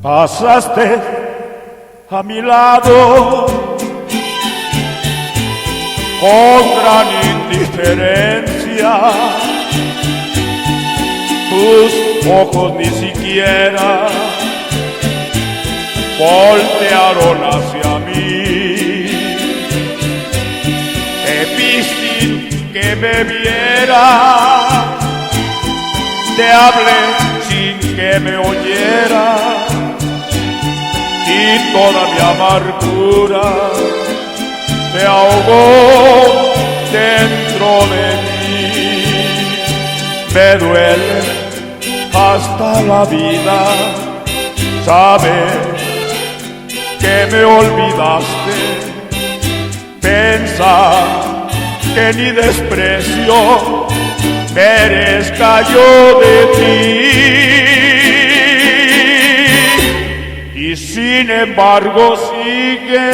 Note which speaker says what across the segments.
Speaker 1: Pasaste a mi lado con gran indiferencia. Tus ojos ni siquiera voltearon hacia mí. Te vi sin que me viera, te hablé sin que me oyera, y toda mi amargura se ahogó dentro de mí. Me duele hasta la vida saber que me olvidaste, pensar que ni desprecio merezca yo de ti. Y sin embargo sigue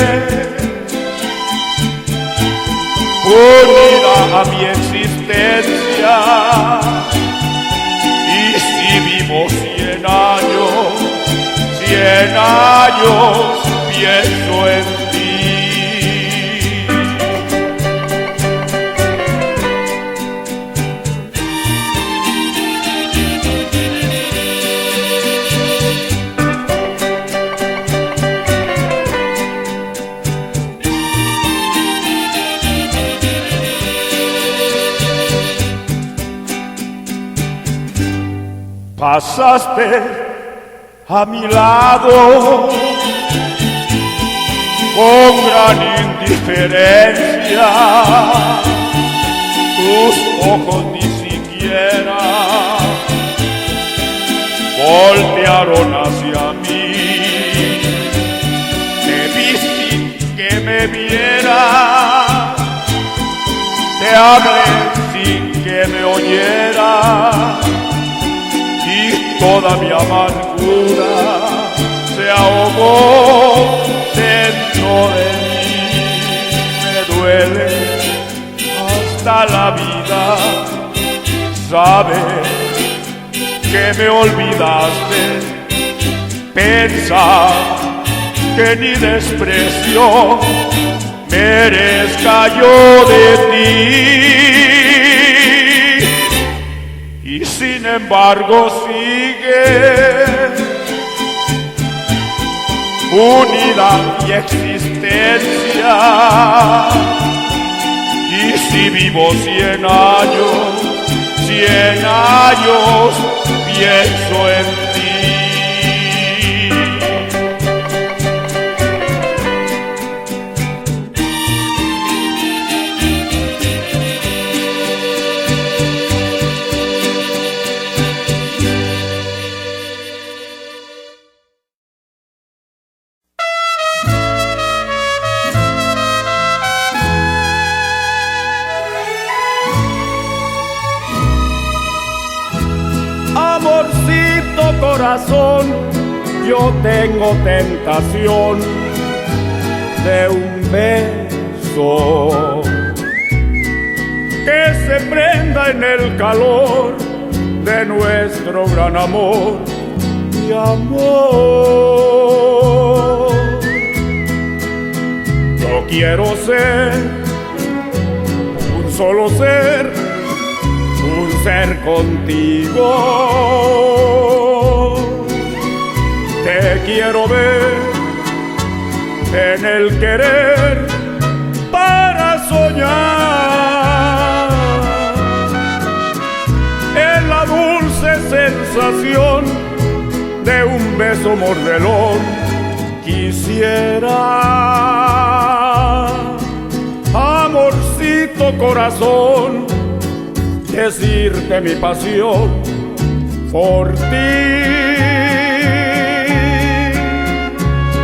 Speaker 1: unida a mi existencia. Y si vivo 100 años pienso en ti. Pasaste a mi lado con gran indiferencia. Tus ojos ni siquiera voltearon hacia mí. Te vi sin que me viera, te hablé sin que me oyera, y toda mi amargura se ahogó dentro de mí. Me duele hasta la vida saber que me olvidaste, pensar que ni desprecio merezca yo de ti. Y sin embargo sigue unida mi existencia. Y si vivo 100 años pienso en ti. Amorcito corazón, yo tengo tentación de un beso que se prenda en el calor de nuestro gran amor y amor. Yo quiero ser un solo ser, un ser contigo. Te quiero ver en el querer para soñar, en la dulce sensación de un beso mordelón. Quisiera, amorcito corazón, decirte mi pasión por ti.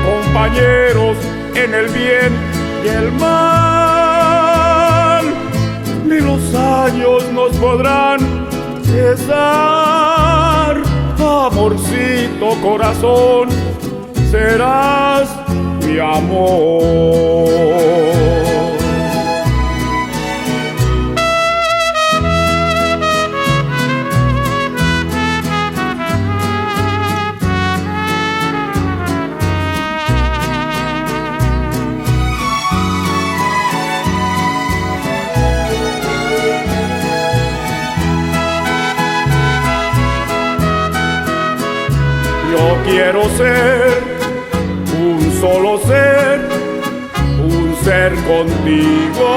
Speaker 1: Compañeros en el bien y el mal, ni los años nos podrán cesar. Amorcito corazón, serás mi amor. quiero ser un solo ser, un ser contigo.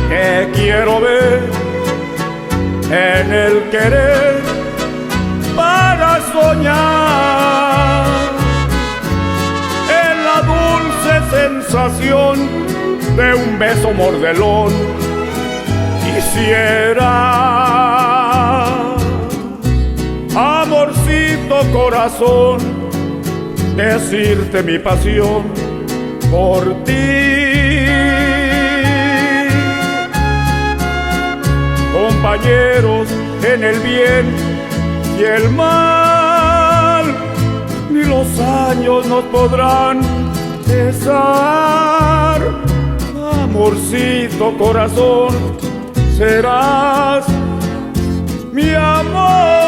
Speaker 1: Te quiero ver en el querer para soñar, en la dulce sensación de un beso mordelón. Quisiera, amorcito corazón, decirte mi pasión por ti. Compañeros en el bien y el mal, ni los años nos podrán cesar. Amorcito corazón, serás mi amor.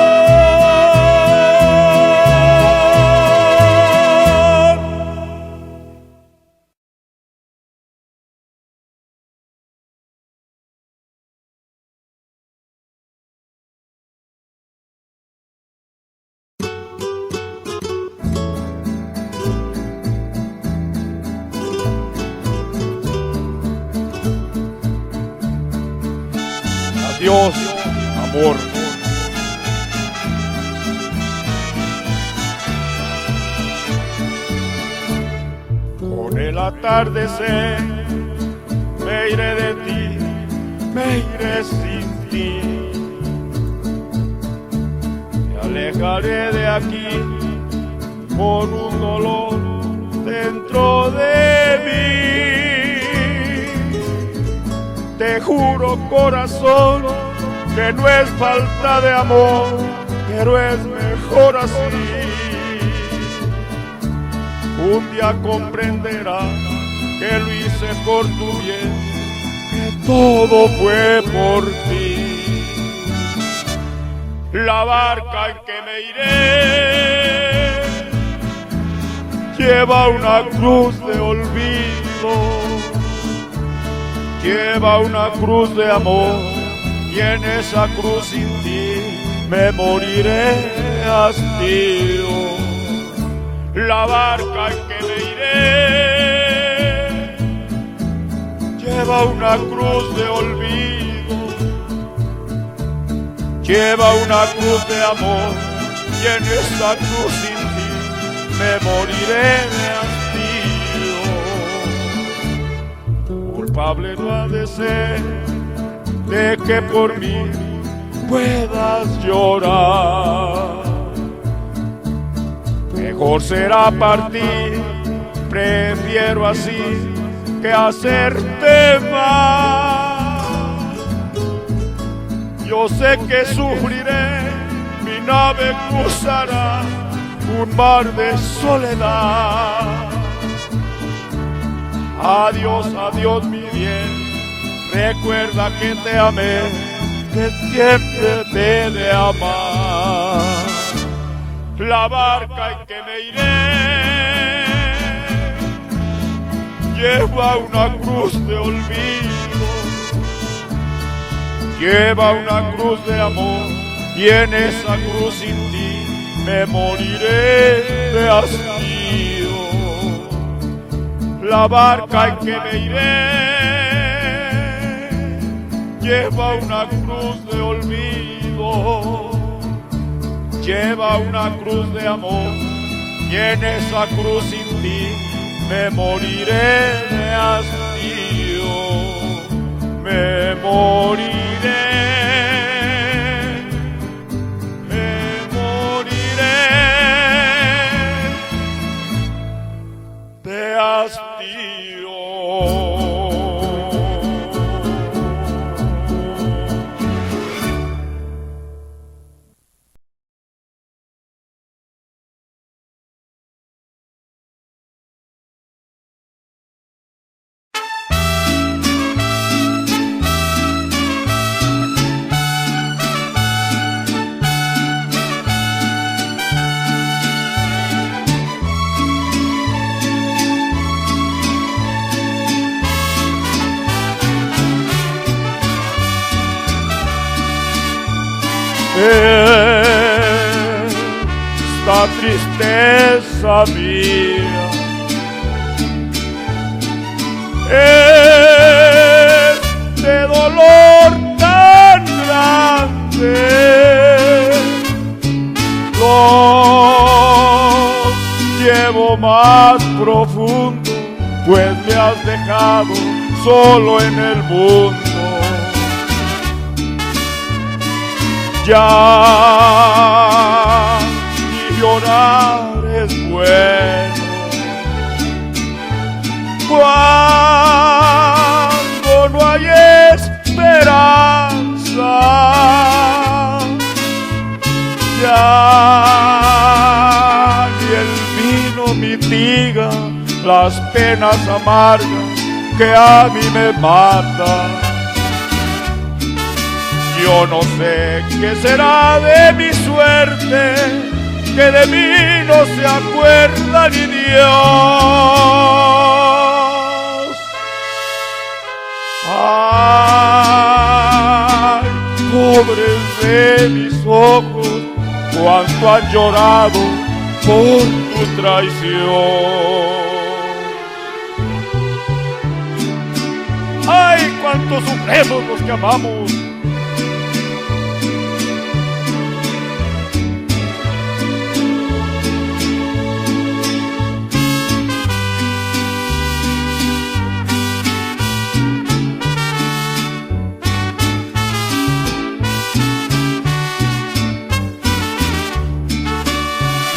Speaker 1: Adiós, amor. Con el atardecer me iré de ti, me iré sin ti. Me alejaré de aquí con un dolor dentro de mí. Te juro, corazón, que no es falta de amor, pero es mejor así. Un día comprenderás que lo hice por tu bien, que todo fue por ti. La barca en que me iré lleva una cruz de olvido, lleva una cruz de amor, y en esa cruz sin ti me moriré de hastío. La barca en que me iré lleva una cruz de olvido, lleva una cruz de amor, y en esa cruz sin ti me moriré de hastío. Culpable no ha de ser de que por mí puedas llorar. Mejor será partir, prefiero así que hacerte mal. Yo sé que sufriré, mi nave cruzará un mar de soledad. Adiós, adiós mi bien, recuerda que te amé, que siempre te he de amar. La barca en que me iré lleva una cruz de olvido, lleva una cruz de amor, y en esa cruz sin ti me moriré de hastío. La barca en que me iré lleva una cruz de olvido, lleva una cruz de amor, y en esa cruz sin ti me moriré de hastío. Me moriré, me moriré de hastío. tristeza mía. Este dolor tan grande lo llevo más profundo, pues me has dejado solo en el mundo. Ya ni llorar es bueno cuando no hay esperanza. Ya ni el vino mitiga las penas amargas que a mí me matan. Yo no sé qué será de mi suerte, que de mí no se acuerda ni Dios. Ay, pobres de mis ojos, cuánto han llorado por tu traición. Ay, cuánto sufremos los que amamos.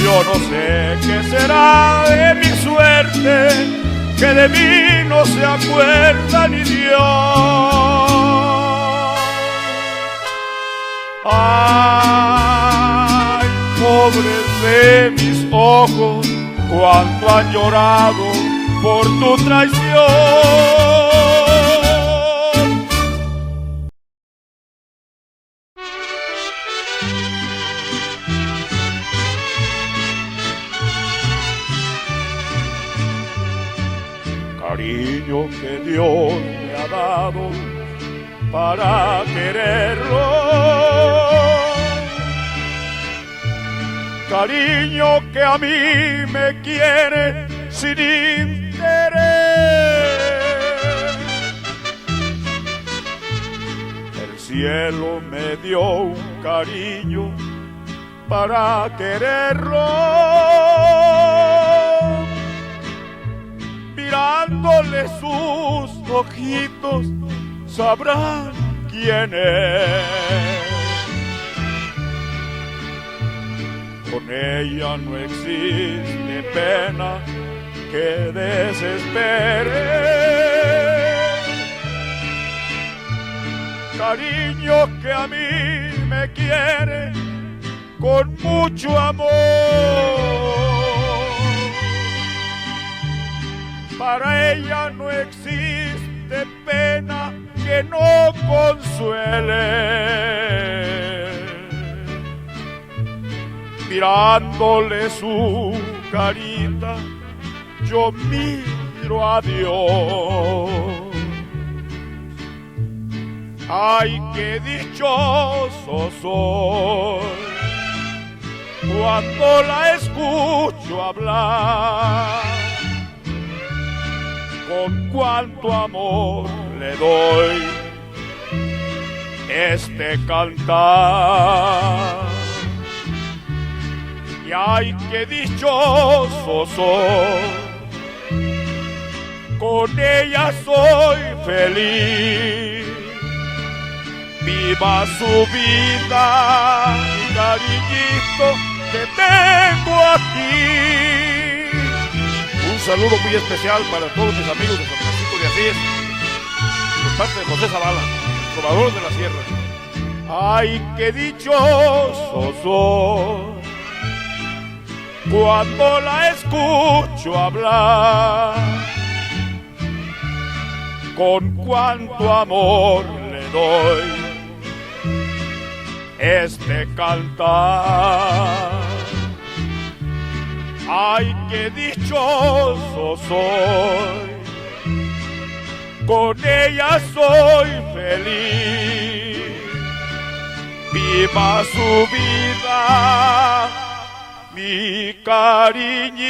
Speaker 1: Yo no sé qué será de mi suerte, que de mí no se acuerda ni Dios. Ay, pobres de mis ojos, cuánto han llorado por tu traición. Cariño que Dios me ha dado para quererlo, cariño que a mí me quiere sin interés. El cielo me dio un cariño para quererlo, mirándole sus ojitos sabrán quién es. Con ella no existe pena que desespere, cariño que a mí me quiere con mucho amor. Para ella no existe pena que no consuele. Mirándole su carita, yo miro a Dios. Ay, qué dichoso soy cuando la escucho hablar. Con cuánto amor le doy este cantar. Y ay, qué dichoso soy, con ella soy feliz. Viva su vida, mi cariñito que tengo aquí. Un saludo muy especial para todos mis amigos de San Francisco de Asís, por parte de José Zavala, trovador de la sierra. Ay, qué dichoso soy cuando la escucho hablar. Con cuánto amor le doy este cantar. Ay, qué dichoso soy, con ella soy feliz. Viva su vida, mi cariñito.